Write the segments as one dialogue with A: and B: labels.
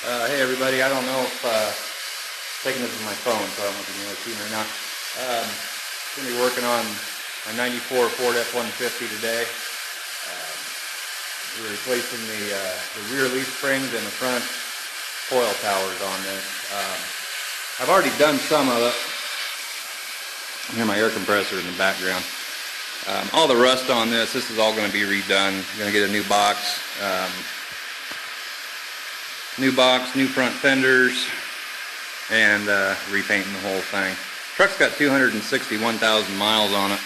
A: Hey everybody, I don't know if taking this with my phone, so I don't know if you can see me or not. Going to be working on my '94 Ford F150 today. We're replacing the rear leaf springs and the front coil towers on this. I've already done some of it. I hear my air compressor in the background. All the rust on this is all going to be redone. I'm going to get a new box. New front fenders, and repainting the whole thing. Truck's got 261,000 miles on it.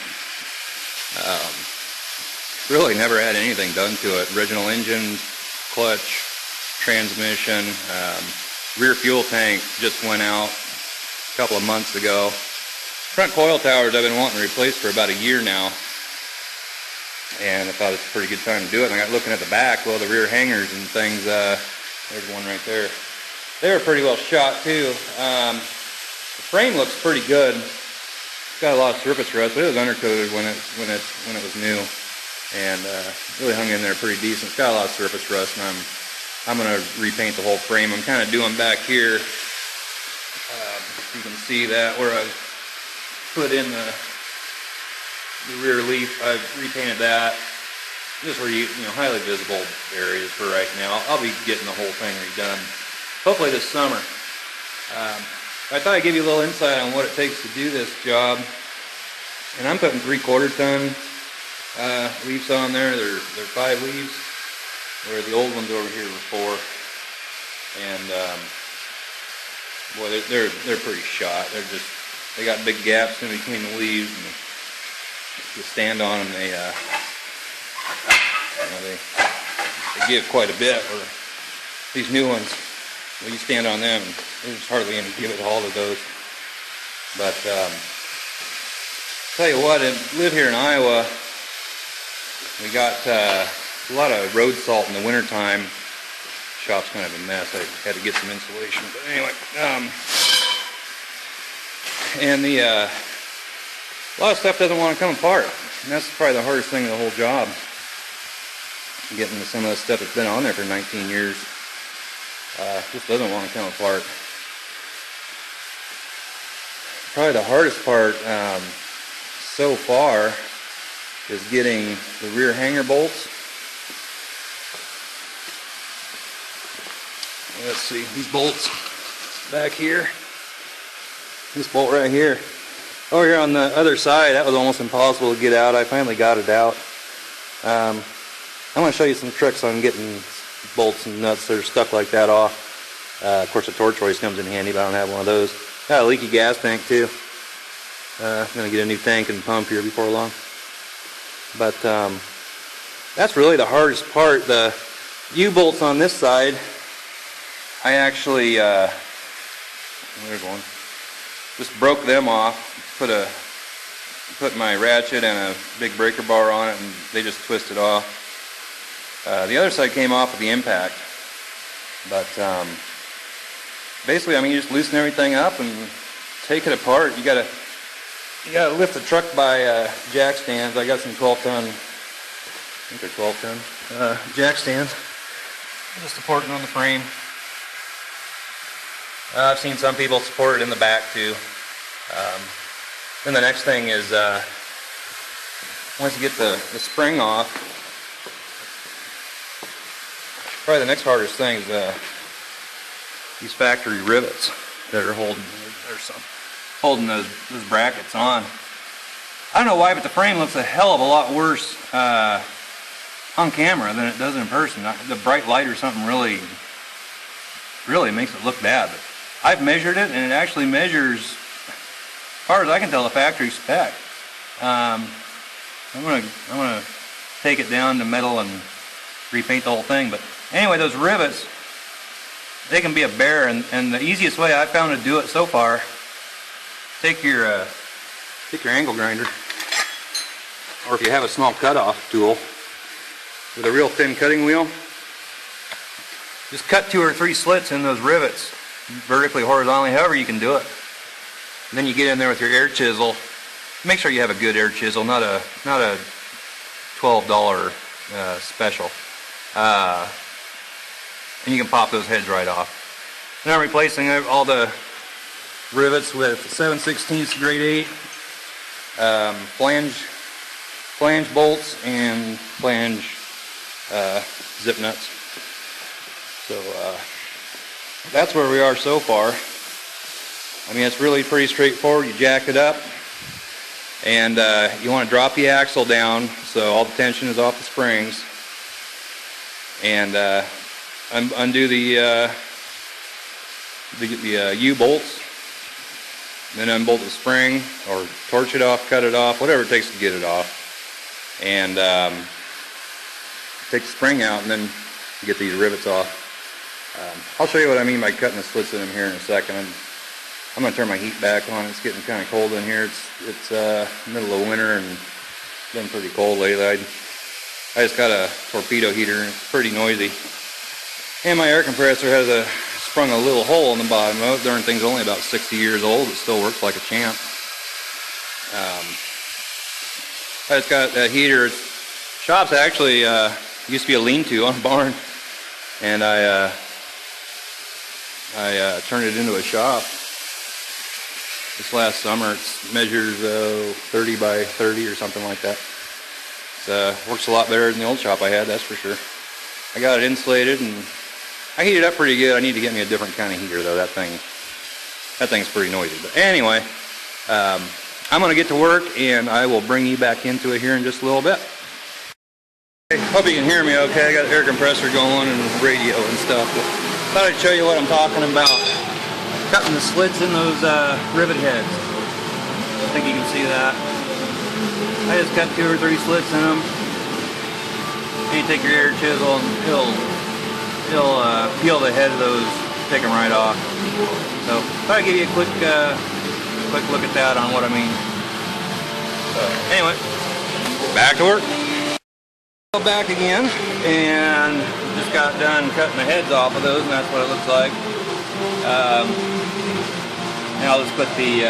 A: Really never had anything done to it. Original engine, clutch, transmission, rear fuel tank just went out a couple of months ago. Front coil towers I've been wanting to replace for about a year now, and I thought it's a pretty good time to do it. And I got looking at the back, well, the rear hangers and things, there's one right there. They were pretty well shot too. The frame looks pretty good. It's got a lot of surface rust, but it was undercoated when it was new, and really hung in there pretty decent. It's got a lot of surface rust, and I'm going to repaint the whole frame. I'm kind of doing back here. You can see that where I put in the rear leaf. I've repainted that. Just where you know, highly visible areas for right now. I'll be getting the whole thing redone, hopefully this summer. I thought I'd give you a little insight on what it takes to do this job. And I'm putting 3/4 ton leaves on there. They're 5 leaves, where the old ones over here were 4. And boy, they're pretty shot. They got big gaps in between the leaves, and if you stand on them, they give quite a bit. Or these new ones, well, you stand on them, and there's hardly any give it all to those. But tell you what, I live here in Iowa. We got a lot of road salt in the wintertime. Shop's kind of a mess. I had to get some insulation, but anyway, and a lot of stuff doesn't want to come apart, and that's probably the hardest thing of the whole job. Getting to some of the stuff that's been on there for 19 years. Just doesn't want to come apart. Probably the hardest part so far is getting the rear hanger bolts. Let's see, these bolts back here. This bolt right here. Over here on the other side, that was almost impossible to get out. I finally got it out. I'm going to show you some tricks on getting bolts and nuts that are stuck like that off. Of course, a torch hoist comes in handy, but I don't have one of those. Got a leaky gas tank too. I'm going to get a new tank and pump here before long. But that's really the hardest part. The U-bolts on this side, I actually there's one. Just broke them off. Put my ratchet and a big breaker bar on it, and they just twisted off. The other side came off with the impact, but basically, I mean, you just loosen everything up and take it apart. You gotta lift the truck by jack stands. I got some 12-ton, I think they're 12-ton jack stands, just supporting on the frame. I've seen some people support it in the back too. Then the next thing is once you get the spring off. Probably the next hardest thing is these factory rivets that are holding those brackets on. I don't know why, but the frame looks a hell of a lot worse on camera than it does in person. The bright light or something really makes it look bad. But I've measured it, and it actually measures, as far as I can tell, the factory spec. I'm gonna take it down to metal and repaint the whole thing. But anyway, those rivets, they can be a bear, and the easiest way I've found to do it so far, take your angle grinder, or if you have a small cutoff tool with a real thin cutting wheel, just cut 2 or 3 slits in those rivets, vertically, horizontally, however you can do it. And then you get in there with your air chisel. Make sure you have a good air chisel, not a $12 special. And you can pop those heads right off. Now I'm replacing all the rivets with 7/16 grade 8 flange bolts and flange zip nuts. So that's where we are so far. I mean, it's really pretty straightforward. You jack it up, and you want to drop the axle down so all the tension is off the springs, and undo the U-bolts, then unbolt the spring, or torch it off, cut it off, whatever it takes to get it off, and take the spring out, and then you get these rivets off. I'll show you what I mean by cutting the slits in them here in a second. I'm going to turn my heat back on. It's getting kind of cold in here. It's middle of winter and it's been pretty cold lately. I just got a torpedo heater and it's pretty noisy. And my air compressor has sprung a little hole in the bottom of it. Darn thing's only about 60 years old. It still works like a champ. I just got that heater. Shop's actually used to be a lean-to on a barn, and I turned it into a shop this last summer. It measures 30 by 30 or something like that. It works a lot better than the old shop I had, that's for sure. I got it insulated and I heat it up pretty good. I need to get me a different kind of heater though. That thing's pretty noisy. But anyway, I'm going to get to work and I will bring you back into it here in just a little bit. Hope you can hear me okay. I got the air compressor going and radio and stuff. But thought I'd show you what I'm talking about. Cutting the slits in those rivet heads. I think you can see that. I just cut 2 or 3 slits in them. And you take your air chisel and it'll peel the head of those, take them right off. So thought I'd give you a quick look at that on what I mean. So anyway, back to work. Back again, and just got done cutting the heads off of those, and that's what it looks like. And I'll just put the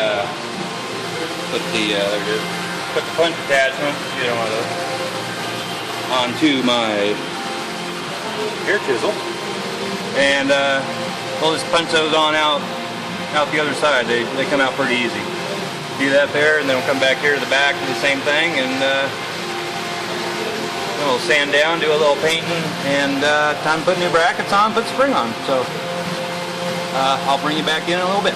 A: punch attachment, you know, onto my air chisel, and we'll just punch those on out the other side. They come out pretty easy. Do that there, and then we'll come back here to the back, do the same thing, and we'll sand down, do a little painting, and time to put new brackets on, put spring on. So I'll bring you back in a little bit.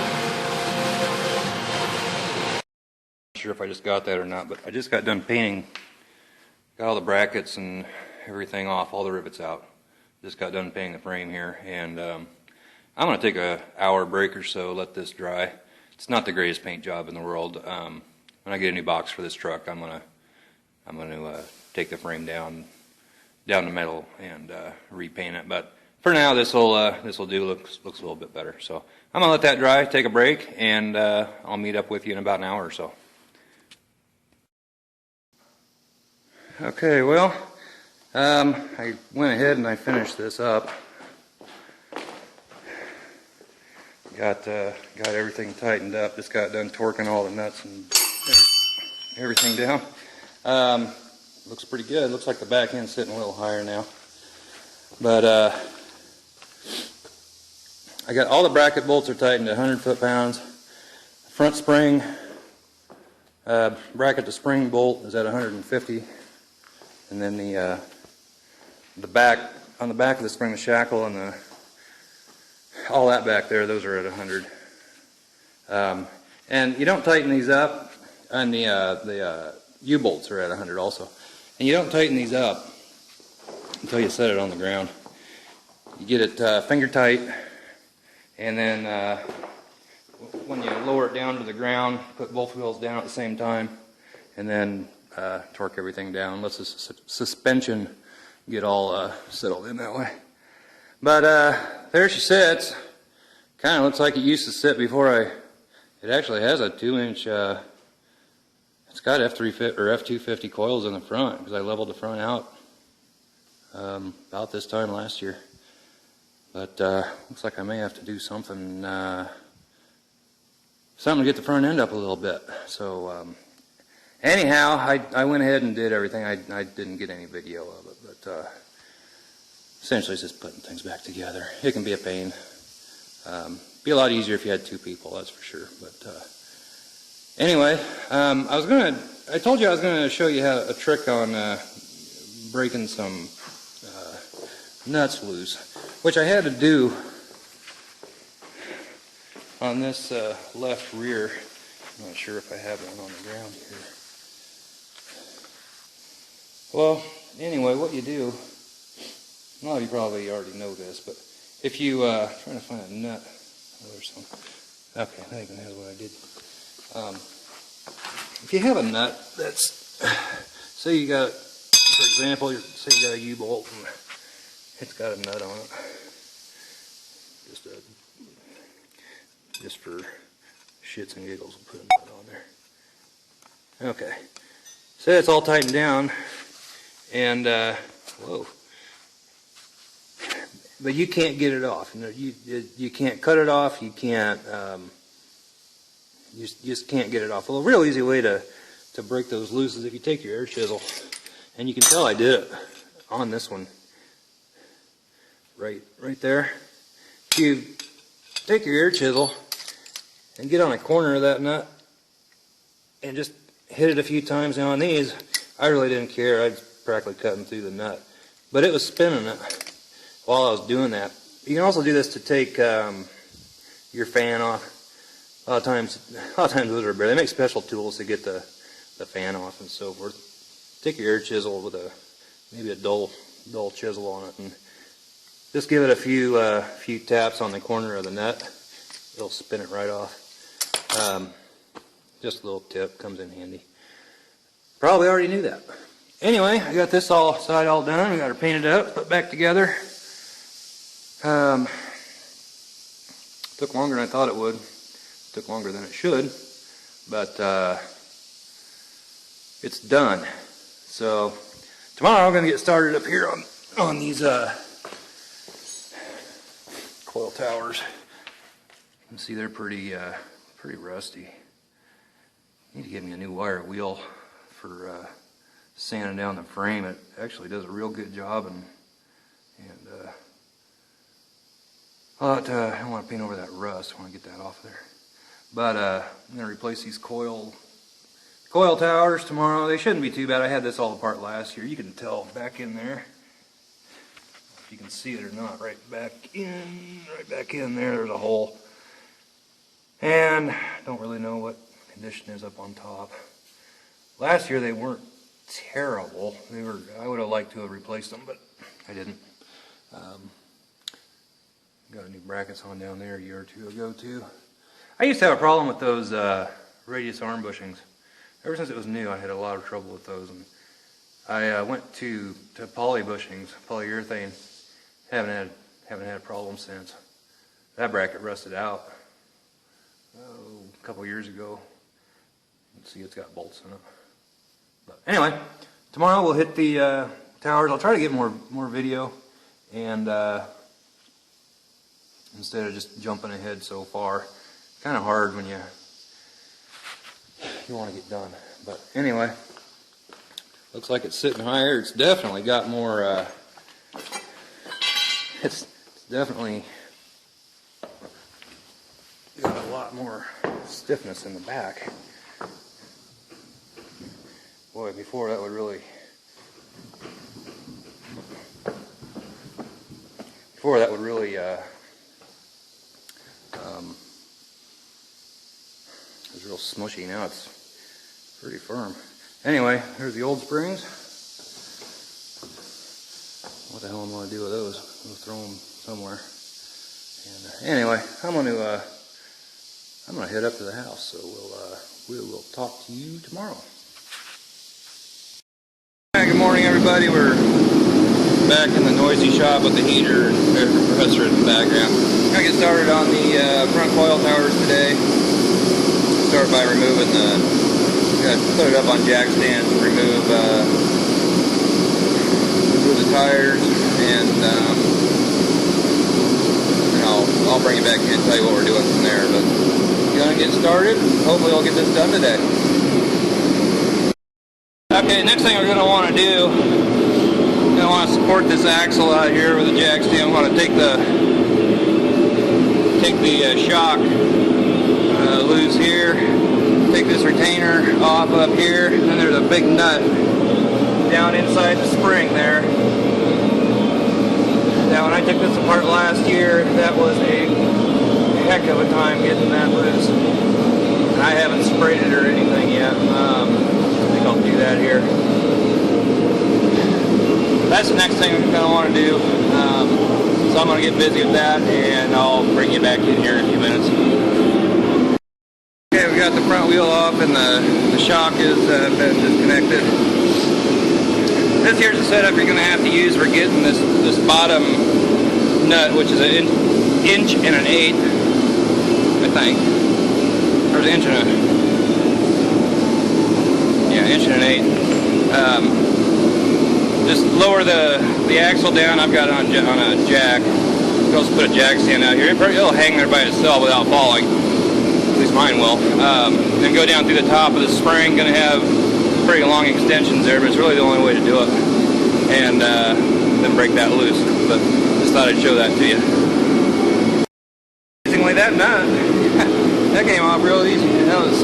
A: Not sure if I just got that or not, but I just got done painting. Got all the brackets and everything off, all the rivets out. Just got done painting the frame here, and I'm going to take an hour break or so, let this dry. It's not the greatest paint job in the world. When I get a new box for this truck, I'm going to take the frame down to metal and repaint it. But for now, this will do. Looks a little bit better. So I'm gonna let that dry, take a break, and I'll meet up with you in about an hour or so. Okay, well, I went ahead and I finished this up. Got everything tightened up. Just got done torquing all the nuts and everything down. Looks pretty good. Looks like the back end's sitting a little higher now. But I got all the bracket bolts are tightened to 100 foot-pounds. Front spring bracket to spring bolt is at 150, and then the back on the back of the spring, the shackle and all that back there, those are at 100. And you don't tighten these up, and the U-bolts are at 100 also. And you don't tighten these up until you set it on the ground. You get it finger tight, and then when you lower it down to the ground, put both wheels down at the same time, and then torque everything down. Let the suspension get all settled in that way. But there she sits. Kind of looks like it used to sit before it actually has a 2-inch. It's got F350 or F250 coils in the front because I leveled the front out about this time last year. But looks like I may have to do something to get the front end up a little bit. So anyhow, I went ahead and did everything. I didn't get any video of it, but essentially it's just putting things back together. It can be a pain. Be a lot easier if you had 2 people, that's for sure. But anyway, I told you I was gonna show you a trick on breaking some nuts loose, which I had to do on this left rear. I'm not sure if I have one on the ground here. Well, anyway, what you do, a lot of you probably already know this, but if you trying to find a nut, oh, there's some. Okay, I think that's what I did. If you have a nut that's, say you got, for example, say you got a U-bolt and it's got a nut on it, just for shits and giggles, we'll put a nut on there. Okay, so it's all tightened down, and whoa. But you can't get it off. You can't cut it off. You can't. You just can't get it off. Well, a real easy way to break those loose is if you take your air chisel, and you can tell I did it on this one. Right there. If you take your air chisel and get on a corner of that nut and just hit it a few times. Now on these, I really didn't care. I was practically cutting through the nut, but it was spinning it while I was doing that. You can also do this to take your fan off. A lot of times those are bare. They make special tools to get the fan off and so forth. Take your air chisel with maybe a dull chisel on it, and just give it a few taps on the corner of the nut. It'll spin it right off. Just a little tip, comes in handy. Probably already knew that. Anyway, I got this side all done. We got her painted up, put back together. Took longer than I thought it would. Took longer than it should, but it's done. So tomorrow I'm going to get started up here on these coil towers. You can see they're pretty rusty. Need to get me a new wire wheel for sanding down the frame. It actually does a real good job, and I don't want to paint over that rust. I want to get that off there. But I'm going to replace these coil towers tomorrow. They shouldn't be too bad. I had this all apart last year. You can tell back in there, if you can see it or not, right back in there, there's a hole. And don't really know what condition is up on top. Last year they weren't terrible. I would have liked to have replaced them, but I didn't. Got a new brackets on down there a year or 2 ago too. I used to have a problem with those radius arm bushings. Ever since it was new, I had a lot of trouble with those, and I went to poly bushings, polyurethane. Haven't had a problem since. That bracket rusted out a couple years ago. You can see it's got bolts in it. But anyway, tomorrow we'll hit the towers. I'll try to get more video, and instead of just jumping ahead so far. Kind of hard when you want to get done. But anyway, looks like it's sitting higher. It's definitely got more. It's definitely got a lot more stiffness in the back. Boy, before that would really. It was real smushy. Now it's pretty firm. Anyway, here's the old springs. What the hell am I going to do with those? I'm going to throw them somewhere. And anyway, I'm going to head up to the house. So we will talk to you tomorrow. Hi, good morning, everybody. We're back in the noisy shop with the heater and the compressor in the background. I'm going to get started on the front coil towers today. Start by removing put it up on jack stands and remove the tires, and I'll bring you back in and tell you what we're doing from there. But gonna get started. Hopefully I'll get this done today. Okay, next thing we're gonna want to do, we're gonna want to support this axle out here with a jack stand. I'm gonna take the take the shock loose here, take this retainer off up here, and then there's a big nut down inside the spring there. Now when I took this apart last year, that was a heck of a time getting that loose. And I haven't sprayed it or anything yet. I think I'll do that here. That's the next thing I'm going to want to do. So I'm going to get busy with that, and I'll bring you back in here in a few minutes. Okay, we got the front wheel off, and the shock is been disconnected. This here's the setup you're going to have to use for getting this bottom nut, which is an inch and an eighth, I think. Or an inch and an eighth. Just lower the axle down. I've got it on a jack. You can also put a jack stand out here. It'll hang there by itself without falling. At least mine will. Then go down through the top of the spring. Going to have pretty long extensions there, but it's really the only way to do it. And then break that loose. But just thought I'd show that to you. Amazingly, that nut that came off real easy. That was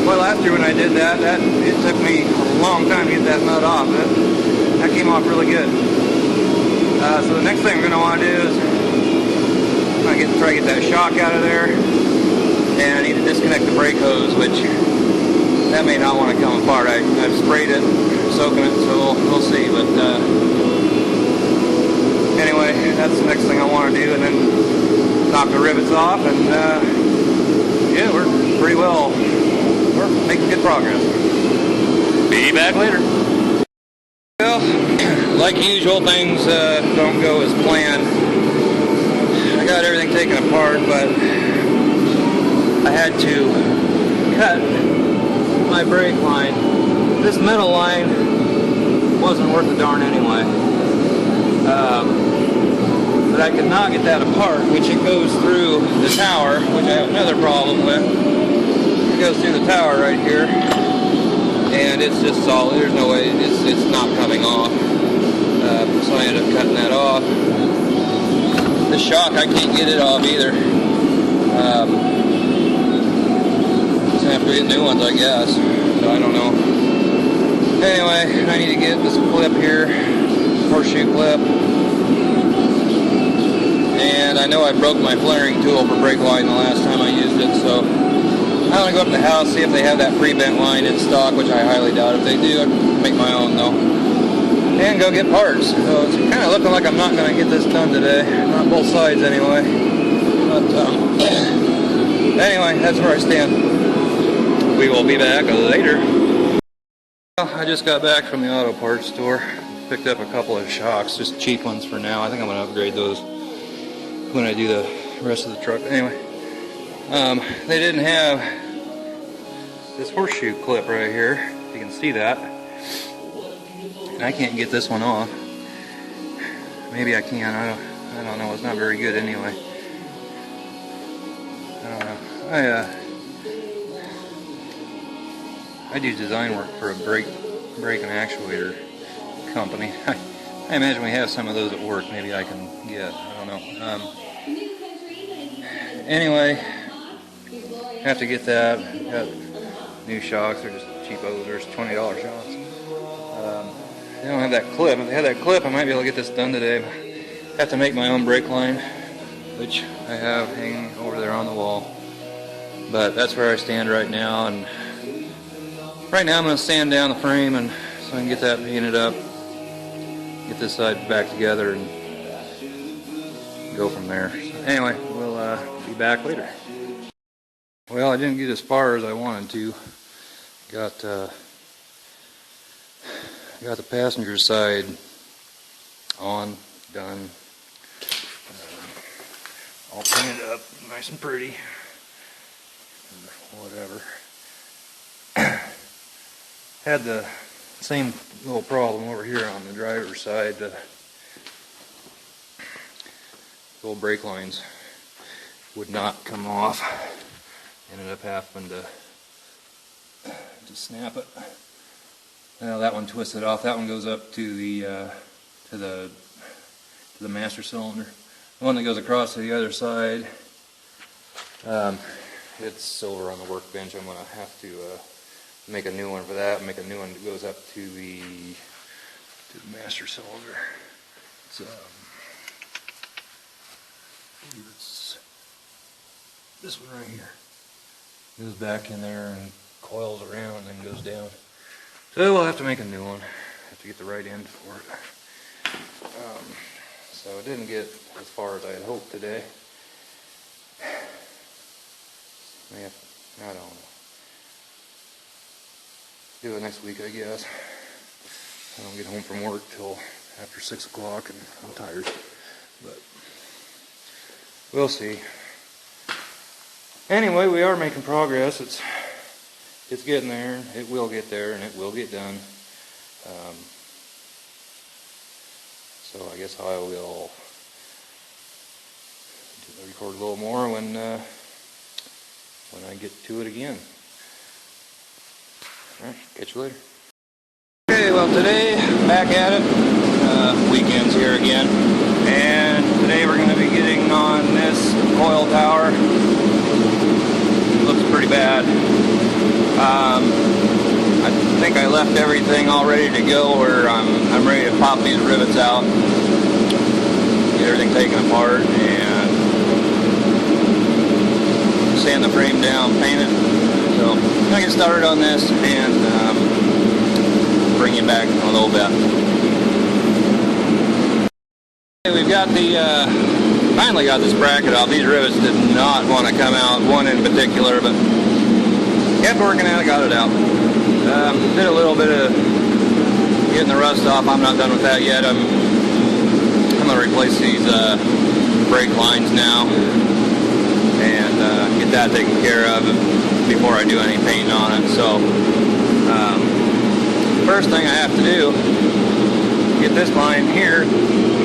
A: last year when I did that. It took me a long time to get that nut off. That came off really good. So the next thing we're going to want to do is try to get that shock out of there, and I need to disconnect the brake hose, which that may not want to come apart. I've sprayed it, soaking it, so we'll see. But anyway, that's the next thing I want to do, and then knock the rivets off, and yeah, we're making good progress. Be back later. Well, like usual, things don't go as planned. I got everything taken apart, but I had to cut my brake line. This metal line wasn't worth a darn anyway. But I could not get that apart, which it goes through the tower, which I have another problem with. It goes through the tower right here. And it's just solid. There's no way it's not coming off. So I ended up cutting that off. The shock, I can't get it off either. Just gonna have to get new ones, I guess. So I don't know. Anyway, I need to get this clip here, horseshoe clip. And I know I broke my flaring tool for brake line the last time I used it, so I'm going to go up to the house, see if they have that pre-bent line in stock, which I highly doubt. If they do, I'll make my own though. And go get parts. So it's kind of looking like I'm not going to get this done today. Not both sides anyway. But anyway, that's where I stand. We will be back later. Well, I just got back from the auto parts store. Picked up a couple of shocks, just cheap ones for now. I think I'm going to upgrade those when I do the rest of the truck. Anyway. They didn't have this horseshoe clip right here. You can see that. And I can't get this one off. Maybe I can. I don't know. It's not very good anyway. I don't know. I do design work for a brake and actuator company. I imagine we have some of those at work. Maybe I can get. I don't know. Anyway. Have to get that. Got new shocks. They're just cheapos. There's $20 shocks. They don't have that clip. If they had that clip, I might be able to get this done today. I have to make my own brake line, which I have hanging over there on the wall. But that's where I stand right now. And right now I'm going to sand down the frame, and so I can get that painted up, get this side back together, and go from there. So anyway, we'll be back later. Well, I didn't get as far as I wanted to. Got the passenger side on, done. All painted up, nice and pretty. Whatever. Had the same little problem over here on the driver's side. Little brake lines would not come off. Ended up having to snap it. Now that one twisted off. That one goes up to the master cylinder. The one that goes across to the other side It's silver on the workbench. I'm going to have to make a new one for that. Make a new one that goes up to the master cylinder. It's this one right here. Goes back in there and coils around and then goes down. So we'll have to make a new one. Have to get the right end for it. So it didn't get as far as I had hoped today. Yeah, I don't know. Do it next week, I guess. I don't get home from work till after 6 o'clock and I'm tired. But we'll see. Anyway, we are making progress. It's getting there. It will get there, and it will get done. So I guess I will record a little more when I get to it again. Alright, catch you later. Okay, well today, back at it. Weekends here again. And today we're going to be getting on this coil tower. Looks pretty bad. I think I left everything all ready to go, where I'm ready to pop these rivets out, get everything taken apart, and sand the frame down, paint it. So I'm going to get started on this and bring you back in a little bit. Okay, we've got finally got this bracket off. These rivets did not want to come out, one in particular, but kept working at it, got it out. Did a little bit of getting the rust off. I'm not done with that yet. I'm going to replace these brake lines now and get that taken care of before I do any painting on it. So first thing I have to do, get this line here,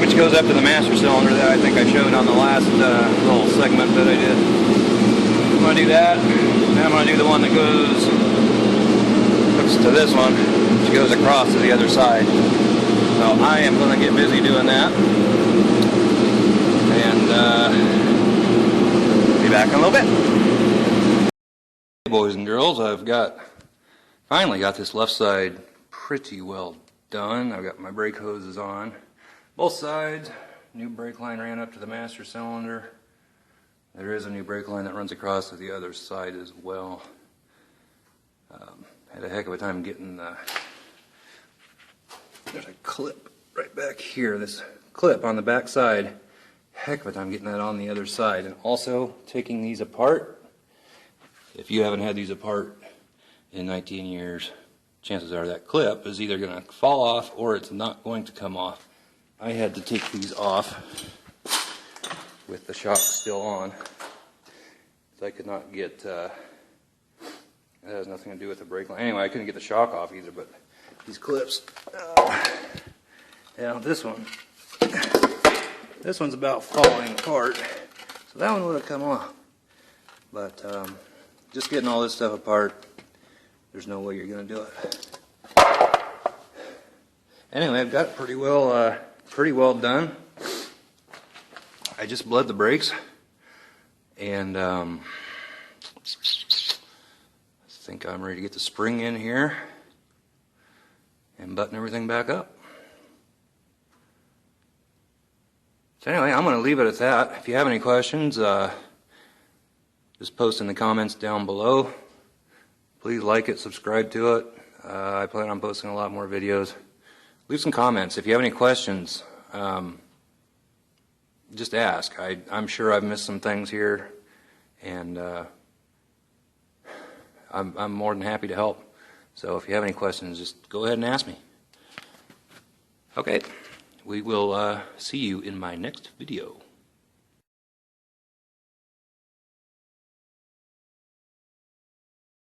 A: which goes up to the master cylinder that I think I showed on the last little segment that I did. I'm going to do that, and I'm going to do the one that hooks to this one, which goes across to the other side. So I am going to get busy doing that, and be back in a little bit. Hey boys and girls, I've finally got this left side pretty well done. I've got my brake hoses on both sides. New brake line ran up to the master cylinder. There is a new brake line that runs across to the other side as well. Had a heck of a time getting there's a clip right back here, this clip on the back side. Heck of a time getting that on the other side, and also taking these apart. If you haven't had these apart in 19 years, chances are that clip is either going to fall off or it's not going to come off. I had to take these off with the shock still on, so I could not get, that has nothing to do with the brake line. Anyway, I couldn't get the shock off either, but these clips, yeah, this one's about falling apart, so that one would have come off. But just getting all this stuff apart, there's no way you're going to do it. Anyway, I've got it pretty well done. I just bled the brakes, and I think I'm ready to get the spring in here and button everything back up. So anyway, I'm going to leave it at that. If you have any questions, just post in the comments down below. Please like it, subscribe to it. I plan on posting a lot more videos. Leave some comments. If you have any questions, just ask. I'm sure I've missed some things here, and I'm more than happy to help. So if you have any questions, just go ahead and ask me. Okay, we will see you in my next video.